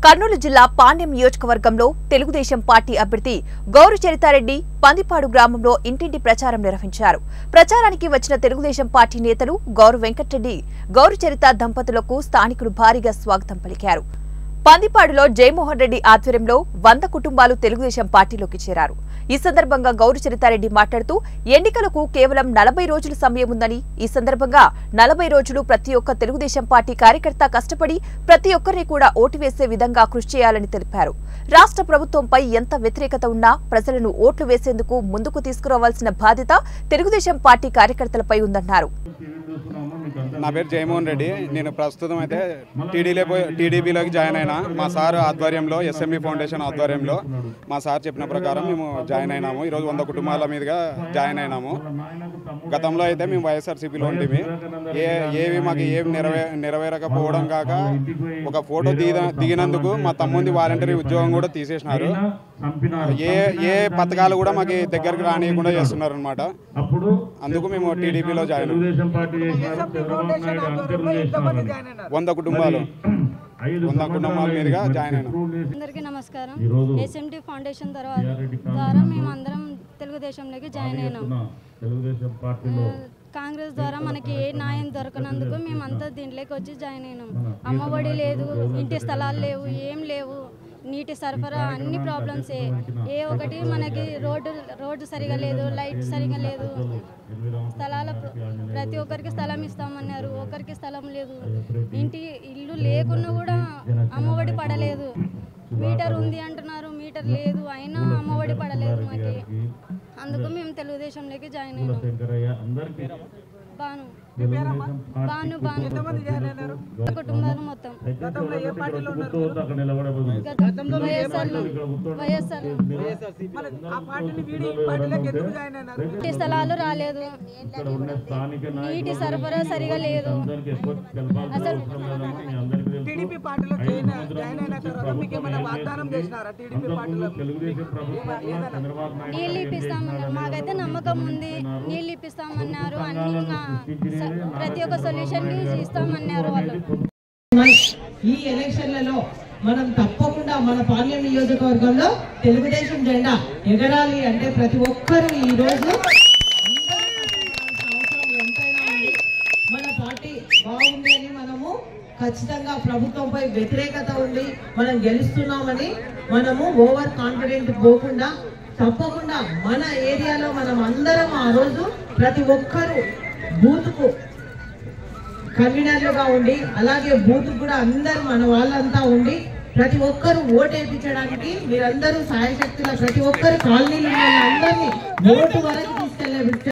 కర్నూలు జిల్లా పాణ్యం నియోజకవర్గంలో తెలుగుదేశం పార్టీ అభ్యర్థి గౌరు చరితారెడ్డి పందిపాడు గ్రామంలో ఇంటింటి ప్రచారం నిర్వహించారు. ప్రచారానికి వచ్చిన తెలుగుదేశం పార్టీ నేతలు గౌరు వెంకటరెడ్డి, గౌరు చరిత దంపతులకు స్థానికులు భారీగా స్వాగతం పలికారు. పందిపాడులో జయమోహన్ రెడ్డి ఆధ్వర్యంలో 100 కుటుంబాలు తెలుగుదేశం పార్టీలోకి చేరారు. ఈ సందర్భంగా గౌరు చరితారెడ్డి మాట్లాడుతూ ఎన్నికలకు కేవలం 40 రోజుల సమయం ఉందని, ఈ సందర్భంగా 40 రోజులు ప్రతి ఒక్క తెలుగుదేశం పార్టీ కార్యకర్త కష్టపడి ప్రతి ఒక్కరిని కూడా ఓటు వేసే విధంగా కృషి చేయాలని తెలిపారు. రాష్ట్ర ప్రభుత్వంపై ఎంత వ్యతిరేకత ఉన్నా ప్రజలను ఓట్లు వేసేందుకు ముందుకు తీసుకురావాల్సిన బాధ్యత తెలుగుదేశం పార్టీ కార్యకర్తలపై ఉందన్నారు. నా పేరు జయమోహన్ రెడ్డి. నేను ప్రస్తుతం అయితే టీడీపీలోకి జాయిన్ అయినా. మా సార్ ఆధ్వర్యంలో, ఎస్ఎంబీ ఫౌండేషన్ ఆధ్వర్యంలో మా సార్ చెప్పిన ప్రకారం మేము జాయిన్ అయినాము. ఈరోజు 100 కుటుంబాల మీదుగా జాయిన్ అయినాము. గతంలో అయితే మేము వైఎస్ఆర్సీపీలో ఉంటే ఏవి మాకు ఏమి నెరవేరకపోవడం కాక ఒక ఫోటో దిగినందుకు మా తమ్ముంది వాలంటరీ ఉద్యోగం కూడా తీసేసినారు. ఏ పథకాలు కూడా మాకు దగ్గరికి రానియకుండా చేస్తున్నారు అనమాట. అందుకు మేము టీడీపీలో జాయిన్ 100 కుటుంబాల మీదుగా జాయిన్ అయినా. అందరికీ నమస్కారం. ఎస్ఎంటీ ఫౌండేషన్ ద్వారా మేము అందరం తెలుగుదేశంలోకి జాయిన్ అయినాం. కాంగ్రెస్ ద్వారా మనకి ఏ న్యాయం దొరకనందుకు మేమంతా దీంట్లోకి వచ్చి జాయిన్ అయినాం. అమ్మఒడి లేదు, ఇంటి స్థలాలు లేవు, ఏం లేవు, నీటి సరఫరా అన్ని ప్రాబ్లమ్సే. ఏ ఒకటి మనకి రోడ్డు సరిగా లేదు, లైట్ సరిగా లేదు, స్థలాల ప్రతి ఒక్కరికి స్థలం ఇస్తామన్నారు, ఒకరికి స్థలం లేదు, ఇల్లు లేకున్నా కూడా అమ్మఒడి పడలేదు. మీటర్ ఉంది అంటున్నారు, మీటర్ లేదు, అయినా అమ్మఒడి పడలేదు మాకి. అందుకు మేము తెలుగుదేశంలోకి జాయిన్ అయినాం. కుటుంబాలు మొత్తం ఇంటి స్థలాలు రాలేదు, నీటి సరఫరా సరిగా లేదు. అసలు నీళ్ళు ఇప్పిస్తామన్నారు. మాకైతే నమ్మకం ఉంది, నీళ్ళు ఇప్పిస్తామన్నారు, అన్ని ప్రతి ఒక్క సొల్యూషన్ ఇస్తామన్నారు వాళ్ళు. ఈ ఎలక్షన్లలో మనం తప్పకుండా మన పార్లమెంట్ నియోజకవర్గంలో తెలుగుదేశం జెండా ఎగరాలి అంటే ప్రతి ఒక్కరూ ఈ రోజు మన పార్టీ బాగుంది అని మనము ఖచ్చితంగా ప్రభుత్వంపై వ్యతిరేకత ఉంది, మనం గెలుస్తున్నామని మనము ఓవర్ కాన్ఫిడెంట్ పోకుండా తప్పకుండా మన ఏరియాలో మనం అందరం ఆ రోజు ప్రతి ఒక్కరూ బూత్కు కన్వీనర్లుగా ఉండి, అలాగే బూత్ కూడా అందరూ మన వాళ్ళంతా ఉండి ప్రతి ఒక్కరు ఓటు వేయించడానికి మీరందరూ సాయశక్తుల ప్రతి ఒక్కరు కాలనీలు అందరినీ ఓటు వరకు